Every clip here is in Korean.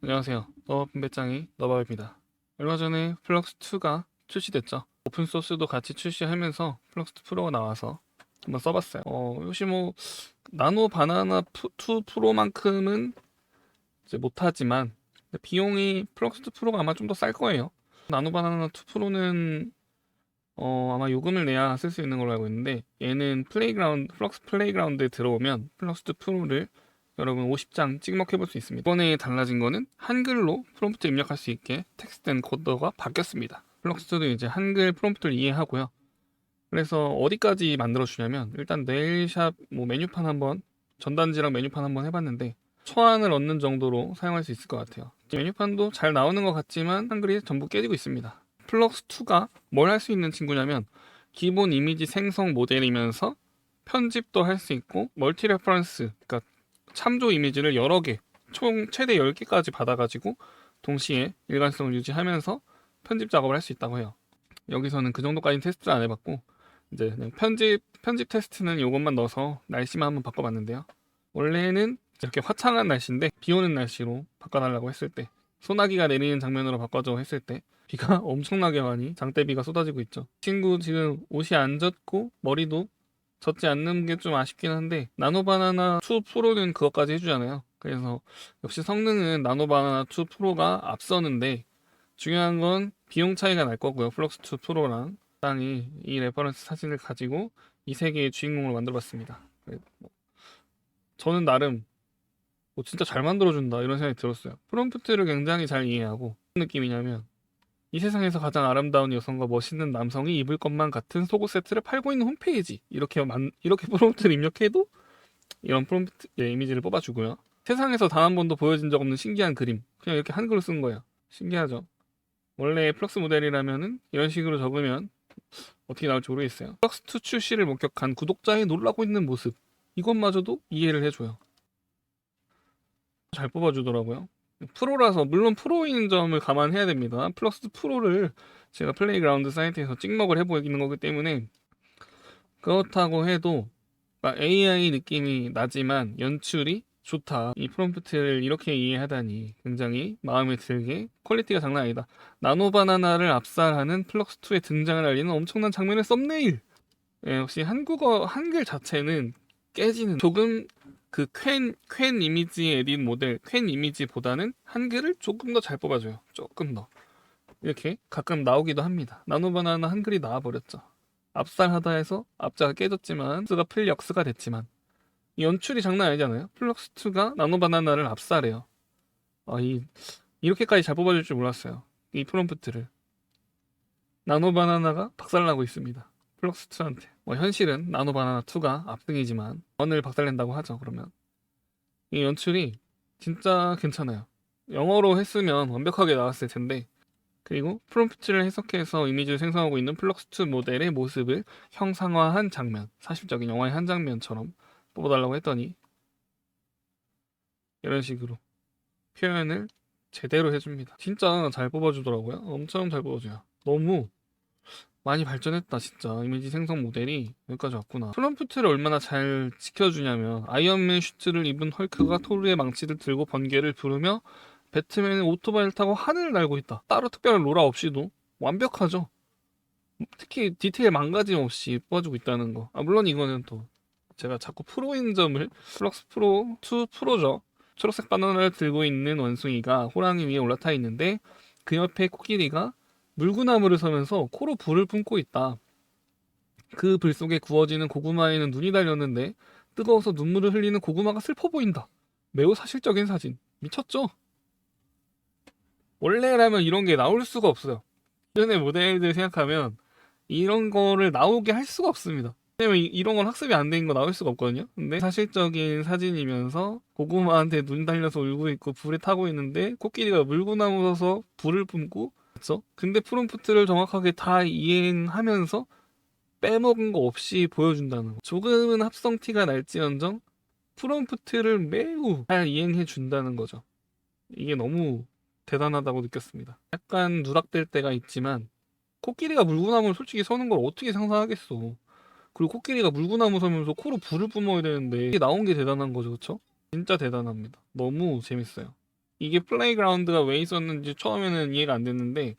안녕하세요. 너분배짱이 너바입니다. 얼마 전에 플럭스2가 출시됐죠. 오픈소스도 같이 출시하면서 플럭스2 프로가 나와서 한번 써봤어요. 역시 뭐 나노 바나나 2 프로만큼은 이제 못하지만 비용이 플럭스2 프로가 아마 좀 더 쌀 거예요. 나노 바나나 2 프로는 아마 요금을 내야 쓸 수 있는 걸로 알고 있는데, 얘는 플럭스 플레이그라운드에 들어오면 플럭스2 프로를 여러분 50장 찍먹해 볼 수 있습니다. 이번에 달라진 거는 한글로 프롬프트 입력할 수 있게 텍스트 엔코더가 바뀌었습니다. 플럭스2도 이제 한글 프롬프트를 이해하고요. 그래서 어디까지 만들어 주냐면, 일단 네일샵 메뉴판 한번, 전단지랑 메뉴판 한번 해봤는데 초안을 얻는 정도로 사용할 수 있을 것 같아요. 메뉴판도 잘 나오는 것 같지만 한글이 전부 깨지고 있습니다. 플럭스2가 뭘 할 수 있는 친구냐면, 기본 이미지 생성 모델이면서 편집도 할 수 있고, 멀티 레퍼런스, 그러니까 참조 이미지를 여러 개, 총 최대 10개까지 받아가지고 동시에 일관성을 유지하면서 편집 작업을 할 수 있다고 해요. 여기서는 그 정도까지는 테스트를 안 해봤고, 이제 그냥 편집 테스트는 이것만 넣어서 날씨만 한번 바꿔봤는데요. 원래는 이렇게 화창한 날씨인데 비 오는 날씨로 바꿔달라고 했을 때, 소나기가 내리는 장면으로 바꿔줘 했을 때 비가 엄청나게 많이, 장대비가 쏟아지고 있죠. 친구 지금 옷이 안 젖고 머리도 젖지 않는 게 좀 아쉽긴 한데, 나노바나나 2 프로는 그것까지 해주잖아요. 그래서 역시 성능은 나노바나나 2 프로가 앞서는데, 중요한 건 비용 차이가 날 거고요. 플럭스2 프로랑 땅이 이 레퍼런스 사진을 가지고 이 세 개의 주인공을 만들어봤습니다. 저는 나름 진짜 잘 만들어준다 이런 생각이 들었어요. 프롬프트를 굉장히 잘 이해하고, 무슨 느낌이냐면, 이 세상에서 가장 아름다운 여성과 멋있는 남성이 입을 것만 같은 속옷 세트를 팔고 있는 홈페이지, 이렇게 프롬프트를 입력해도 이런 프롬프트의 이미지를 뽑아주고요. 세상에서 단 한 번도 보여진 적 없는 신기한 그림, 그냥 이렇게 한글로 쓴 거예요. 신기하죠? 원래 플럭스 모델이라면은 이런 식으로 적으면 어떻게 나올지 모르겠어요. 플럭스2 출시를 목격한 구독자의 놀라고 있는 모습, 이것마저도 이해를 해줘요. 잘 뽑아주더라고요. 프로라서, 물론 프로인 점을 감안해야 됩니다. 플럭스 프로를 제가 플레이그라운드 사이트에서 찍먹을 해보이는 거기 때문에, 그렇다고 해도 AI 느낌이 나지만 연출이 좋다, 이 프롬프트를 이렇게 이해하다니 굉장히 마음에 들게, 퀄리티가 장난 아니다. 나노바나나를 압살하는 플럭스2의 등장을 알리는 엄청난 장면의 썸네일. 역시 한글 자체는 깨지는, 조금 그 퀸 이미지 에딧 모델, 퀸 이미지보다는 한글을 조금 더 잘 뽑아줘요. 조금 더. 이렇게 가끔 나오기도 합니다. 나노바나나 한글이 나와버렸죠. 압살하다 해서 앞자가 깨졌지만 스가 플력스가 됐지만, 이 연출이 장난 아니잖아요. 플럭스2가 나노바나나를 압살해요. 이렇게까지 잘 뽑아줄 줄 몰랐어요. 이 프롬프트를. 나노바나나가 박살나고 있습니다, 플럭스2한테. 현실은 나노바나나2가 압승이지만 언을 박살낸다고 하죠. 그러면 이 연출이 진짜 괜찮아요. 영어로 했으면 완벽하게 나왔을 텐데. 그리고 프롬프트를 해석해서 이미지를 생성하고 있는 플럭스2 모델의 모습을 형상화한 장면, 사실적인 영화의 한 장면처럼 뽑아달라고 했더니 이런 식으로 표현을 제대로 해줍니다. 진짜 잘 뽑아주더라고요. 엄청 잘 뽑아줘요. 너무 많이 발전했다 진짜. 이미지 생성 모델이 여기까지 왔구나. 프롬프트를 얼마나 잘 지켜주냐면, 아이언맨 슈트를 입은 헐크가 토르의 망치를 들고 번개를 부르며 배트맨은 오토바이를 타고 하늘을 날고 있다. 따로 특별한 로라 없이도 완벽하죠. 특히 디테일 망가짐 없이 뽑아주고 있다는 거. 물론 이거는 또 제가 자꾸 프로인 점을, 플럭스 프로 2 프로죠. 초록색 바나나를 들고 있는 원숭이가 호랑이 위에 올라타 있는데, 그 옆에 코끼리가 물구나무를 서면서 코로 불을 뿜고 있다. 그 불 속에 구워지는 고구마에는 눈이 달렸는데 뜨거워서 눈물을 흘리는 고구마가 슬퍼 보인다. 매우 사실적인 사진. 미쳤죠? 원래라면 이런 게 나올 수가 없어요. 이전의 모델들 생각하면 이런 거를 나오게 할 수가 없습니다. 왜냐면 이런 건 학습이 안 된 거 나올 수가 없거든요. 근데 사실적인 사진이면서 고구마한테 눈 달려서 울고 있고 불에 타고 있는데 코끼리가 물구나무 서서 불을 뿜고, 그렇죠? 근데 프롬프트를 정확하게 다 이행하면서 빼먹은 거 없이 보여준다는 거. 조금은 합성 티가 날지언정 프롬프트를 매우 잘 이행해 준다는 거죠. 이게 너무 대단하다고 느꼈습니다. 약간 누락될 때가 있지만, 코끼리가 물구나무를 솔직히 서는 걸 어떻게 상상하겠어. 그리고 코끼리가 물구나무 서면서 코로 불을 뿜어야 되는데 이게 나온 게 대단한 거죠, 그쵸? 진짜 대단합니다. 너무 재밌어요. 이게 플레이그라운드가 왜 있었는지 처음에는 이해가 안 됐는데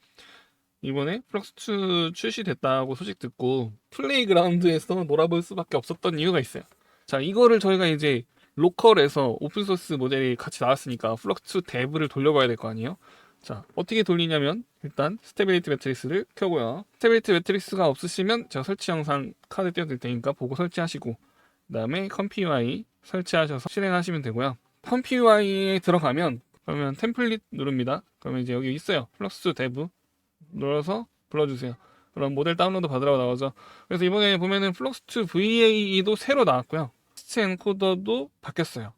이번에 플럭스2 출시됐다고 소식 듣고 플레이그라운드에서 놀아볼 수밖에 없었던 이유가 있어요. 자, 이거를 저희가 이제 로컬에서 오픈소스 모델이 같이 나왔으니까 플럭스2 데브를 돌려봐야 될 거 아니에요? 자, 어떻게 돌리냐면 일단 스테빌리티 매트리스를 켜고요. 스테빌리티 매트리스가 없으시면 제가 설치 영상 카드 띄워드릴 테니까 보고 설치하시고 그 다음에 컴피UI 설치하셔서 실행하시면 되고요. 컴피UI에 들어가면 그러면 템플릿 누릅니다. 그러면 이제 여기 있어요. 플럭스2 데브 눌러서 불러주세요. 그럼 모델 다운로드 받으라고 나오죠. 그래서 이번에 보면은 플럭스2 VAE도 새로 나왔고요. 텍스트 엔코더도 바뀌었어요.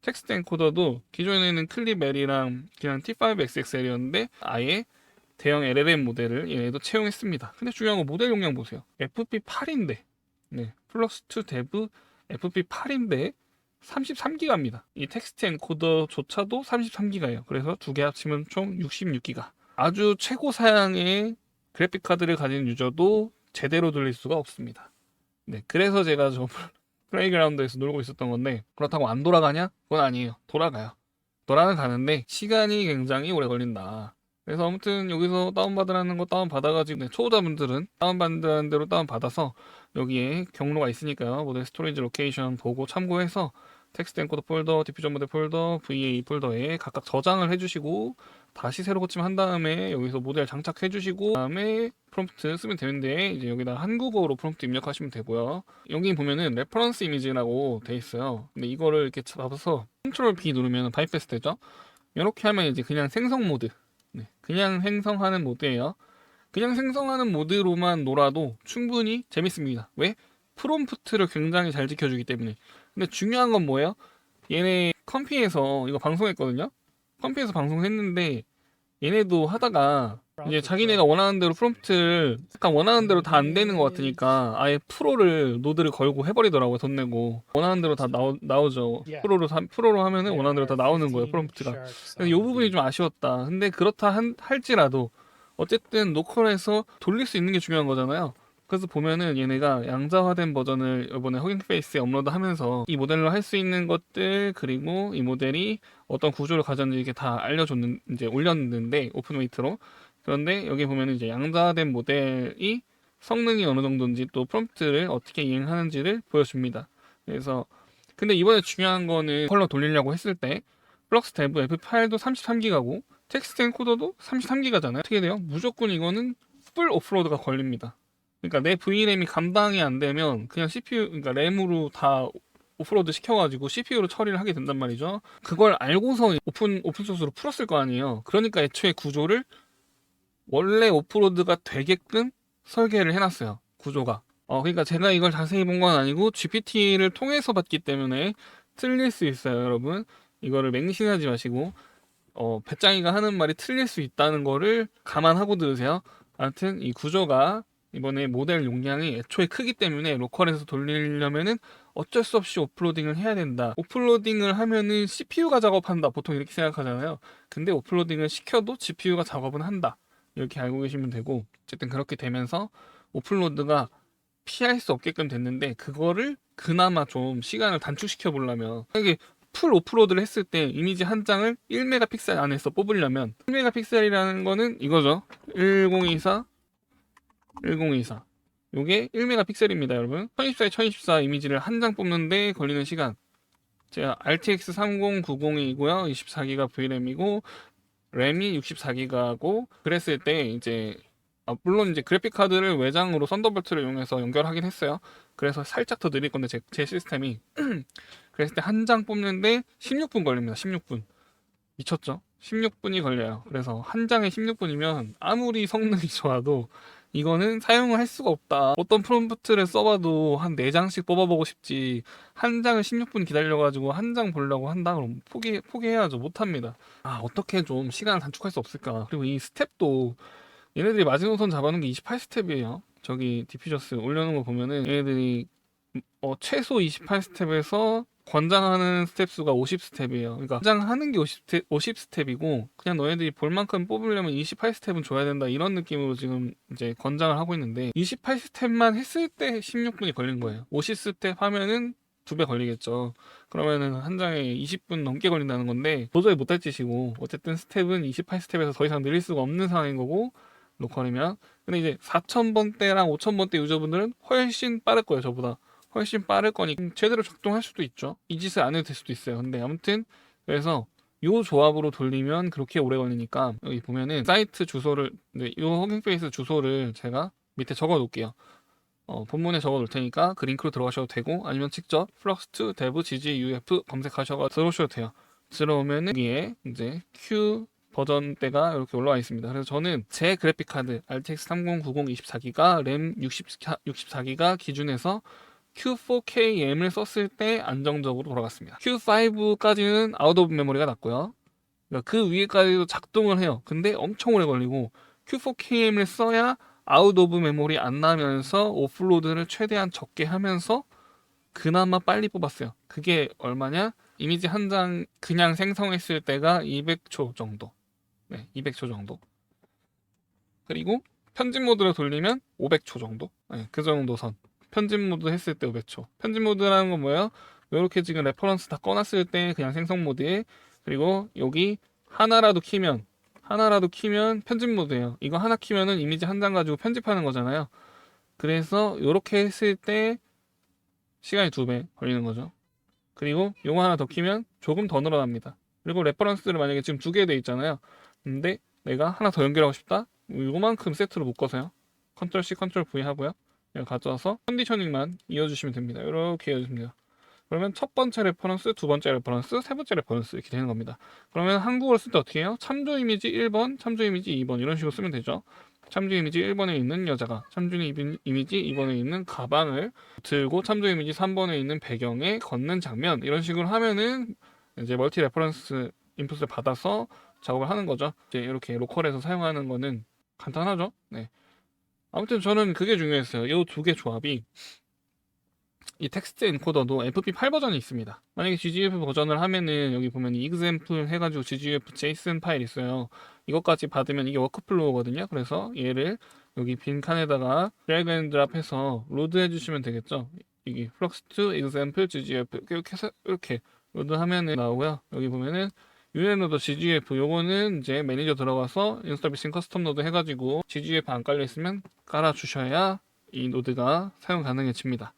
텍스트 엔코더도 기존에는 클립L이랑 그냥 T5XXL이었는데 아예 대형 LLM 모델을 얘네도 채용했습니다. 근데 중요한 건 모델 용량 보세요. FP8인데 네, 플럭스2 데브 FP8인데 33기가입니다. 이 텍스트 엔코더조차도 33기가예요. 그래서 두 개 합치면 총 66기가. 아주 최고 사양의 그래픽 카드를 가진 유저도 제대로 돌릴 수가 없습니다. 네, 그래서 제가 저 플레이그라운드에서 놀고 있었던 건데 그렇다고 안 돌아가냐? 그건 아니에요. 돌아가요. 돌아는 가는데 시간이 굉장히 오래 걸린다. 그래서 아무튼 여기서 다운받으라는 거 다운받아가지고 네, 초보자분들은 다운받는 대로 다운받아서 여기에 경로가 있으니까요. 모델 스토리지 로케이션 보고 참고해서 텍스트 엔코더 폴더, 디퓨전 모델 폴더, VA 폴더에 각각 저장을 해주시고 다시 새로 고침한 다음에 여기서 모델 장착해주시고 그다음에 프롬프트 쓰면 되는데 이제 여기다 한국어로 프롬프트 입력하시면 되고요. 여기 보면은 레퍼런스 이미지라고 돼 있어요. 근데 이거를 이렇게 잡아서 컨트롤 B 누르면 바이패스 되죠. 이렇게 하면 이제 그냥 생성 모드, 네, 그냥 생성하는 모드예요. 그냥 생성하는 모드로만 놀아도 충분히 재밌습니다. 왜? 프롬프트를 굉장히 잘 지켜주기 때문에. 근데 중요한 건 뭐예요? 얘네 컴피에서 이거 방송했거든요. 컴피에서 방송했는데 얘네도 하다가 이제 자기네가 원하는 대로 프롬프트를 약간 원하는 대로 다 안 되는 것 같으니까 아예 프로를 노드를 걸고 해버리더라고요. 돈 내고 원하는 대로 다 나오죠. 프로로 하면은 원하는 대로 다 나오는 거예요, 프롬프트가. 그래서 이 부분이 좀 아쉬웠다. 근데 그렇다 할지라도 어쨌든 로컬에서 돌릴 수 있는 게 중요한 거잖아요. 그래서 보면은 얘네가 양자화된 버전을 이번에 허깅 페이스에 업로드하면서 이 모델로 할 수 있는 것들 그리고 이 모델이 어떤 구조를 가졌는지 이게 다 알려줬는 이제 올렸는데 오픈웨이트로. 그런데 여기 보면은 이제 양자화된 모델이 성능이 어느 정도인지 또 프롬프트를 어떻게 이행하는지를 보여줍니다. 그래서 근데 이번에 중요한 거는 컬러 돌리려고 했을 때 플럭스 데브 F8도 33기가고 텍스트 엔코더도 33기가잖아요. 어떻게 돼요? 무조건 이거는 풀 오프로드가 걸립니다. 그러니까 내 VRAM이 감당이 안 되면 그냥 CPU, 그러니까 램으로 다 오프로드 시켜가지고 CPU로 처리를 하게 된단 말이죠. 그걸 알고서 오픈소스로 풀었을 거 아니에요. 그러니까 애초에 구조를 원래 오프로드가 되게끔 설계를 해놨어요. 구조가. 그러니까 제가 이걸 자세히 본 건 아니고 GPT를 통해서 봤기 때문에 틀릴 수 있어요, 여러분. 이거를 맹신하지 마시고 배짱이가 하는 말이 틀릴 수 있다는 거를 감안하고 들으세요. 아무튼 이 구조가 이번에 모델 용량이 애초에 크기 때문에 로컬에서 돌리려면은 어쩔 수 없이 오프로딩을 해야 된다. 오프로딩을 하면은 CPU가 작업한다. 보통 이렇게 생각하잖아요. 근데 오프로딩을 시켜도 GPU가 작업은 한다. 이렇게 알고 계시면 되고 어쨌든 그렇게 되면서 오픈로드가 피할 수 없게끔 됐는데 그거를 그나마 좀 시간을 단축시켜 보려면 이게 풀 오프로드를 했을 때 이미지 한 장을 1메가픽셀 안에서 뽑으려면 1메가픽셀이라는 거는 이거죠. 1024 1024 요게 1메가픽셀입니다, 여러분. 1024에 1024 이미지를 한 장 뽑는데 걸리는 시간 제가 RTX 3090이고요. 24기가 VRAM이고 램이 64기가고 그랬을 때 이제 물론 이제 그래픽 카드를 외장으로 썬더볼트를 이용해서 연결하긴 했어요. 그래서 살짝 더 느릴 건데 제 시스템이 그랬을 때 한 장 뽑는데 16분 걸립니다. 16분. 미쳤죠? 16분이 걸려요. 그래서 한 장에 16분이면 아무리 성능이 좋아도 이거는 사용을 할 수가 없다. 어떤 프롬프트를 써봐도 한 4장씩 뽑아보고 싶지. 한 장을 16분 기다려가지고 한 장 보려고 한다? 그럼 포기해야죠. 못합니다. 어떻게 좀 시간을 단축할 수 없을까? 그리고 이 스텝도 얘네들이 마지노선 잡아놓은 게 28스텝이에요. 저기 디퓨저스 올려놓은 거 보면은 얘네들이 최소 28스텝에서 권장하는 스텝 수가 50스텝이에요. 그러니까 권장하는 게 50스텝이고 그냥 너희들이 볼 만큼 뽑으려면 28스텝은 줘야 된다 이런 느낌으로 지금 이제 권장을 하고 있는데 28스텝만 했을 때 16분이 걸린 거예요. 50스텝 하면은 두 배 걸리겠죠. 그러면은 한 장에 20분 넘게 걸린다는 건데 도저히 못할 짓이고, 어쨌든 스텝은 28스텝에서 더 이상 늘릴 수가 없는 상황인 거고, 로컬이면. 근데 이제 4000번대랑 5000번대 유저분들은 훨씬 빠를 거예요, 저보다. 훨씬 빠를 거니까 제대로 작동할 수도 있죠. 이 짓을 안 해도 될 수도 있어요. 근데 아무튼 그래서 요 조합으로 돌리면 그렇게 오래 걸리니까, 여기 보면은 사이트 주소를, 네, 요 허깅페이스 주소를 제가 밑에 적어 놓을게요. 본문에 적어 놓을 테니까 그 링크로 들어가셔도 되고, 아니면 직접 flux2 dev gguf 검색하셔서 들어오셔도 돼요. 들어오면은 여기에 이제 Q 버전대가 이렇게 올라와 있습니다. 그래서 저는 제 그래픽 카드 RTX 3090 24기가 램 64기가 기준에서 Q4KM을 썼을 때 안정적으로 돌아갔습니다. Q5까지는 아웃 오브 메모리가 났고요. 그러니까 그 위에까지도 작동을 해요. 근데 엄청 오래 걸리고, Q4KM을 써야 아웃 오브 메모리 안 나면서 오프로드를 최대한 적게 하면서 그나마 빨리 뽑았어요. 그게 얼마냐? 이미지 한 장 그냥 생성했을 때가 200초 정도. 네, 200초 정도. 그리고 편집 모드로 돌리면 500초 정도. 네, 그 정도 선. 편집 모드 했을 때 500초. 편집 모드라는 건 뭐예요? 이렇게 지금 레퍼런스 다 꺼놨을 때 그냥 생성 모드에, 그리고 여기 하나라도 키면 편집 모드예요. 이거 하나 키면은 이미지 한 장 가지고 편집하는 거잖아요. 그래서 이렇게 했을 때 시간이 2배 걸리는 거죠. 그리고 요거 하나 더 키면 조금 더 늘어납니다. 그리고 레퍼런스를 만약에 지금 2개 돼 있잖아요. 근데 내가 하나 더 연결하고 싶다? 요만큼 세트로 묶어서요. 컨트롤 C, 컨트롤 V 하고요. 이걸 가져와서 컨디셔닝만 이어주시면 됩니다. 이렇게 이어주시면 돼요. 그러면 첫 번째 레퍼런스, 두 번째 레퍼런스, 세 번째 레퍼런스 이렇게 되는 겁니다. 그러면 한국어를 쓸 때 어떻게 해요? 참조 이미지 1번, 참조 이미지 2번 이런 식으로 쓰면 되죠. 참조 이미지 1번에 있는 여자가 참조 이미지 2번에 있는 가방을 들고 참조 이미지 3번에 있는 배경에 걷는 장면, 이런 식으로 하면은 이제 멀티 레퍼런스 인풋을 받아서 작업을 하는 거죠. 이제 이렇게 로컬에서 사용하는 거는 간단하죠. 네. 아무튼 저는 그게 중요했어요. 이 두 개 조합이. 이 텍스트 엔코더도 FP8 버전이 있습니다. 만약에 GGF 버전을 하면은 여기 보면 example 해가지고 GGF JSON 파일 있어요. 이것까지 받으면 이게 워크플로우거든요. 그래서 얘를 여기 빈 칸에다가 드래그 앤 드랍 해서 로드 해주시면 되겠죠. 이게 flux2 example GGF 이렇게 해서 이렇게 로드 하면은 나오고요. 여기 보면은 유엔노드 GGF 요거는 이제 매니저 들어가서 인스톨 커스텀 노드 해가지고 GGF 안 깔려 있으면 깔아주셔야 이 노드가 사용 가능해집니다.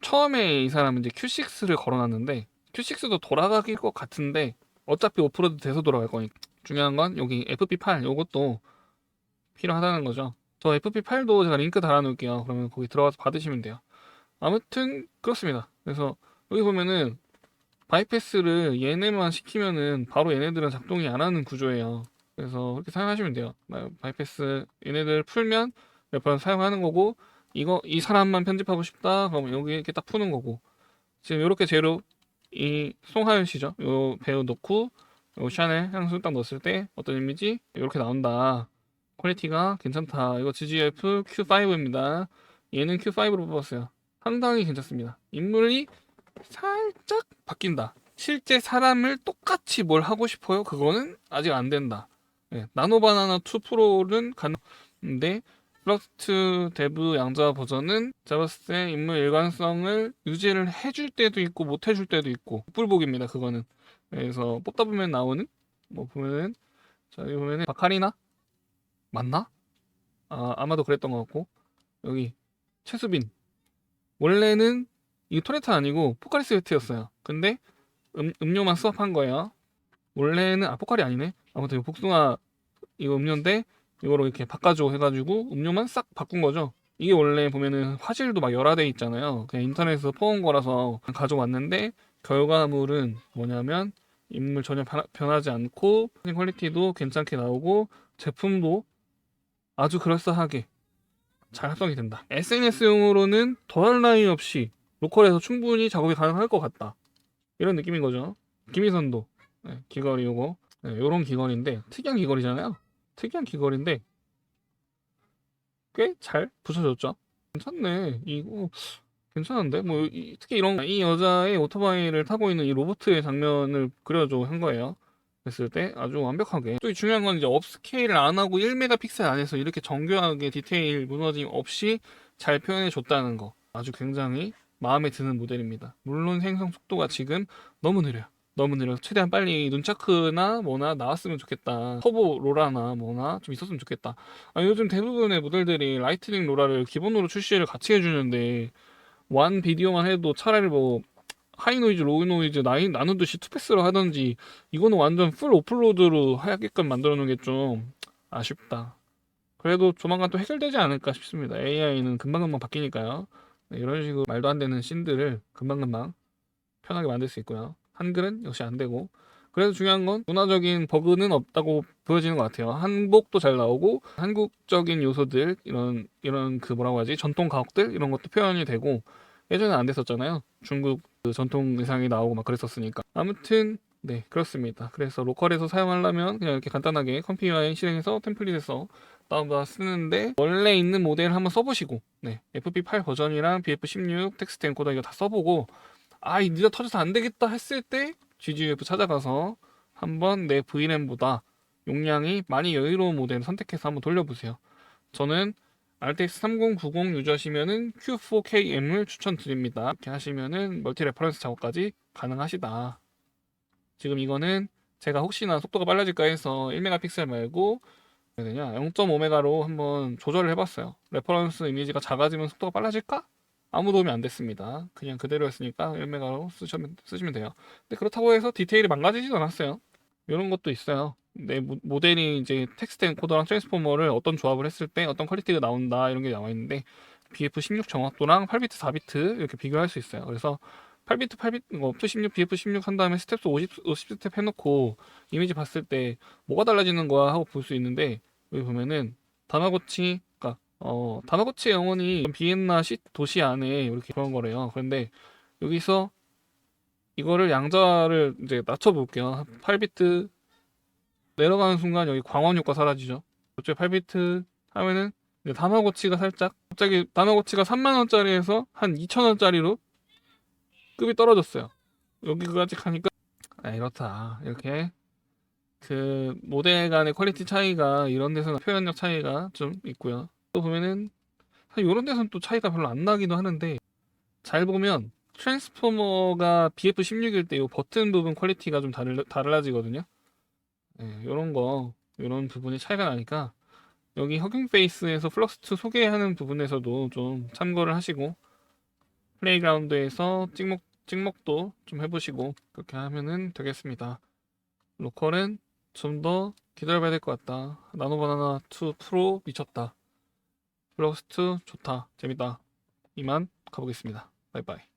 처음에 이 사람은 이제 Q6를 걸어놨는데, Q6도 돌아가길 것 같은데 어차피 오프로드 돼서 돌아갈 거니까 중요한 건 여기 FP8 요것도 필요하다는 거죠. 저 FP8도 제가 링크 달아놓을게요. 그러면 거기 들어가서 받으시면 돼요. 아무튼 그렇습니다. 그래서 여기 보면은 바이패스를 얘네만 시키면은 바로 얘네들은 작동이 안 하는 구조예요. 그래서 그렇게 사용하시면 돼요. 바이패스 얘네들 풀면 레퍼런스 사용하는 거고, 이거 이 사람만 편집하고 싶다 그러면 여기 이렇게 딱 푸는 거고. 지금 이렇게 재료, 이 송하윤 씨죠, 요 배우 넣고 요 샤넬 향수 딱 넣었을 때 어떤 이미지 이렇게 나온다. 퀄리티가 괜찮다. 이거 GGF Q5입니다. 얘는 Q5로 뽑았어요. 상당히 괜찮습니다. 인물이 살짝 바뀐다. 실제 사람을 똑같이 뭘 하고 싶어요? 그거는 아직 안 된다. 네, 나노바나나 2 프로는 가능한데 플러스2 데브 양자 버전은 제가 봤을 때 인물 일관성을 유지를 해줄 때도 있고 못 해줄 때도 있고 뿔복입니다. 그거는. 그래서 뽑다 보면 나오는, 뭐 보면은, 자 여기 보면은 바카리나 맞나? 아마도 그랬던 것 같고, 여기 최수빈, 원래는 이 토레트 아니고 포카리 스웨트였어요. 근데 음료만 스왑한 거예요. 원래는 포카리 아니네. 아무튼 복숭아 이거 음료인데 이거로 이렇게 바꿔줘 해가지고 음료만 싹 바꾼 거죠. 이게 원래 보면은 화질도 막 열화돼 있잖아요. 그냥 인터넷에서 퍼온 거라서 가져왔는데 결과물은 뭐냐면 인물 전혀 변하지 않고 퀄리티도 괜찮게 나오고 제품도 아주 그럴싸하게 잘 합성이 된다. SNS용으로는 더할 나위 없이 로컬에서 충분히 작업이 가능할 것 같다. 이런 느낌인 거죠. 김희선도 귀걸이 요거, 요런 귀걸이인데 특이한 귀걸이잖아요. 특이한 귀걸이인데 꽤 잘 붙여줬죠. 괜찮네. 이거 괜찮은데? 뭐 특히 이런 이 여자의 오토바이를 타고 있는 이 로보트의 장면을 그려줘 한 거예요. 했을 때 아주 완벽하게. 또 중요한 건 이제 업스케일을 안 하고 1메가픽셀 안에서 이렇게 정교하게 디테일 무너짐 없이 잘 표현해 줬다는 거. 아주 굉장히 마음에 드는 모델입니다. 물론 생성 속도가 지금 너무 느려요. 너무 느려서 최대한 빨리 눈차크나 뭐나 나왔으면 좋겠다. 터보 로라나 뭐나 좀 있었으면 좋겠다. 요즘 대부분의 모델들이 라이트닝 로라를 기본으로 출시를 같이 해주는데 완 비디오만 해도 차라리 뭐 하이 노이즈, 로우 노이즈, 나누듯이 투패스로 하던지 이거는 완전 풀 오플로드로 하게끔 만들어 놓은 게 좀 아쉽다. 그래도 조만간 또 해결되지 않을까 싶습니다. AI는 금방금방 바뀌니까요. 네, 이런 식으로 말도 안 되는 씬들을 금방금방 편하게 만들 수 있고요. 한글은 역시 안 되고. 그래서 중요한 건 문화적인 버그는 없다고 보여지는 것 같아요. 한복도 잘 나오고 한국적인 요소들 이런 그 뭐라고 하지 전통 가옥들 이런 것도 표현이 되고 예전에 안 됐었잖아요. 중국 그 전통 의상이 나오고 막 그랬었으니까. 아무튼 네 그렇습니다. 그래서 로컬에서 사용하려면 그냥 이렇게 간단하게 컴피와에 실행해서 템플릿에서 다운받아 쓰는데 원래 있는 모델을 한번 써보시고 네 FP8 버전이랑 BF16 텍스트 엔코더 이거 다 써보고 이 늦어 터져서 안 되겠다 했을 때 GGUF 찾아가서 한번 내 VRAM보다 용량이 많이 여유로운 모델을 선택해서 한번 돌려보세요. 저는 RTX 3090 유저시면은 Q4KM을 추천드립니다. 이렇게 하시면은 멀티 레퍼런스 작업까지 가능하시다. 지금 이거는 제가 혹시나 속도가 빨라질까 해서 1메가픽셀 말고 0.5메가로 한번 조절을 해봤어요. 레퍼런스 이미지가 작아지면 속도가 빨라질까? 아무 도움이 안 됐습니다. 그냥 그대로였으니까 1메가로 쓰시면 돼요. 근데 그렇다고 해서 디테일이 망가지진 않았어요. 이런 것도 있어요. 내 모델이 이제 텍스트 엔코더랑 트랜스포머를 어떤 조합을 했을 때 어떤 퀄리티가 나온다 이런 게 나와 있는데 BF16 정확도랑 8비트 4비트 이렇게 비교할 수 있어요. 그래서 8비트 8비트 F16 BF16 한 다음에 스텝스 50스텝 해놓고 이미지 봤을 때 뭐가 달라지는 거야 하고 볼 수 있는데 여기 보면은 다마고치 그러니까 다마고치 영혼이 비엔나 시 도시 안에 이렇게 그런 거래요. 그런데 여기서 이거를 양자를 이제 낮춰볼게요. 8비트 내려가는 순간 여기 광원 효과 사라지죠. 그쪽에 8비트 하면은 이제 다마고치가 살짝 갑자기 다마고치가 3만원짜리에서 한 2천원짜리로 급이 떨어졌어요. 여기까지 가니까 이렇다. 이렇게 그 모델 간의 퀄리티 차이가 이런 데서는 표현력 차이가 좀 있고요. 또 보면은 이런 데서는 또 차이가 별로 안 나기도 하는데 잘 보면 트랜스포머가 BF16일 때 이 버튼 부분 퀄리티가 좀 달라지거든요. 네, 이런 부분이 차이가 나니까 여기 허깅 페이스에서 플럭스2 소개하는 부분에서도 좀 참고를 하시고 플레이그라운드에서 찍먹도 좀 해보시고 그렇게 하면은 되겠습니다. 로컬은 좀 더 기다려봐야 될 것 같다. 나노바나나 2 프로 미쳤다. 플럭스2 좋다. 재밌다. 이만 가보겠습니다. 바이바이.